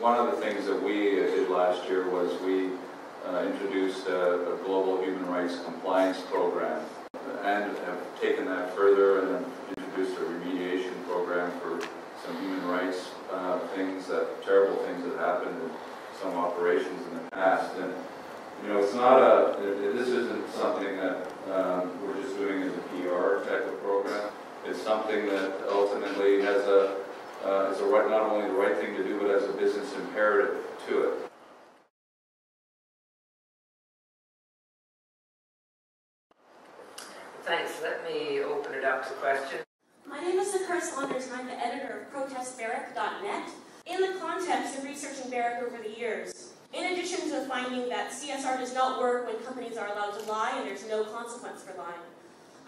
one of the things that we did last year was we introduced a global human rights compliance program and have taken that further and then introduced a remediation program for some human rights terrible things that happened in some operations in the past. And you know, it's not this isn't something that we're just doing as a PR type of program. It's something that ultimately has not only the right thing to do, but has a business imperative to it. Thanks. Let me open it up to questions. My name is Sakura Saunders, and I'm the editor of ProtestBarrick.net. In the context of researching Barrick over the years, in addition to finding that CSR does not work when companies are allowed to lie and there's no consequence for lying,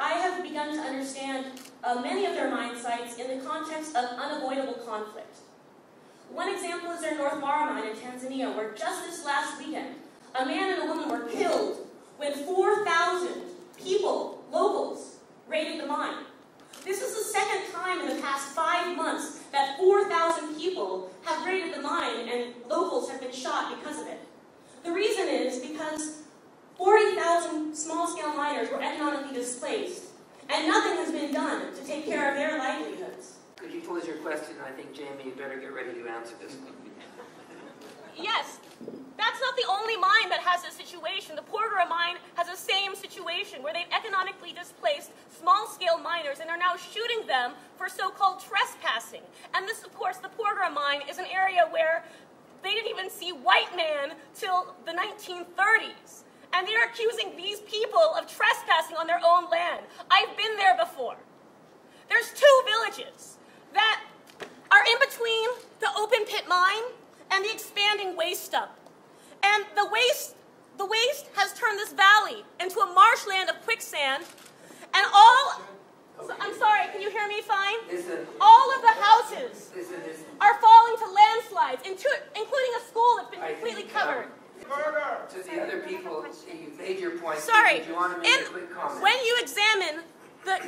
I have begun to understand many of their mine sites in the context of unavoidable conflict. One example is their North Mara mine in Tanzania, where just this last weekend, a man and a woman were killed when 4,000 people, locals, raided the mine. This is the second time in the past 5 months that 4,000 people have raided the mine and locals have been shot because of it. The reason is because 40,000 small-scale miners were economically displaced, and nothing has been done to take care of their livelihoods. Could you pose your question? I think, Jamie, you better get ready to answer this one. Yes, that's not the only mine that has a situation. The Porgera mine has the same situation, where they've economically displaced small-scale miners and are now shooting them for so-called trespassing. And this, of course, the Porgera mine is an area where they didn't even see white man till the 1930s. And they're accusing these people of trespassing on their own land. I've been there before. There's 2 villages that are in between the open pit mine and the expanding waste dump. And the waste has turned this valley into a marshland of quicksand, and I'm sorry, can you hear me fine? Listen. All of the houses Listen. are falling to landslides, including a school that's been completely covered. To the other people, you made your point. Sorry, Do you want to make a quick comment? when you examine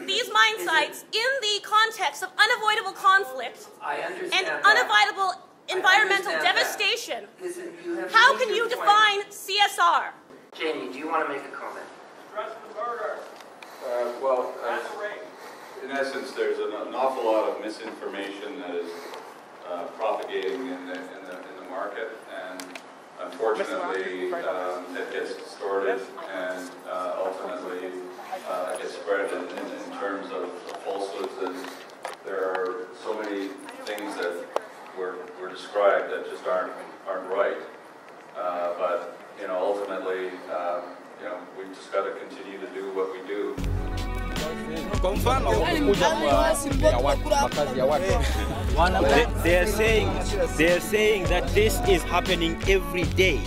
these mine sites in the context of unavoidable conflict and unavoidable environmental devastation, Listen, how can you define CSR? Jamie, do you want to make a comment? Well, in essence, there's an awful lot of misinformation that is propagating in the market, and unfortunately, it gets distorted and ultimately gets spread in terms of falsehoods. And there are so many things that were described that just aren't right. But you know, ultimately, you know, we've just got to continue to do what we do. They are saying that this is happening every day.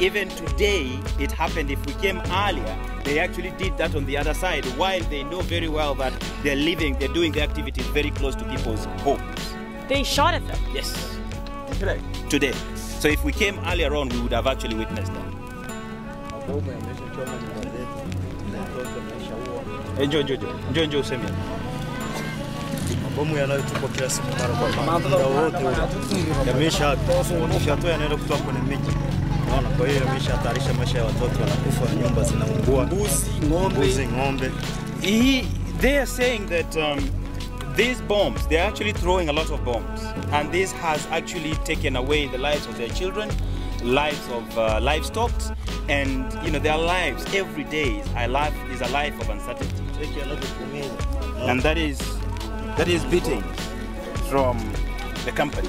Even today, it happened. If we came earlier, they actually did that on the other side, while they know very well that they're doing the activities very close to people's homes. They shot at them? Yes. Today. So if we came earlier on, we would have actually witnessed that. Enjoy useme. Mabomu yanayotupwa kila siku mara kwa mara. Muda wote yameshatoa yanaenda kutoka kwenye miji. Unaona, kwa hiyo yameshatarisha maisha ya watoto, wanakufa, nyumba zinaungua. Mbuzi, ng'ombe. They are saying that these bombs, they are actually throwing a lot of bombs, and this has actually taken away the lives of their children, lives of livestock, and you know, their lives every day is a life of uncertainty. And that is beating from the company.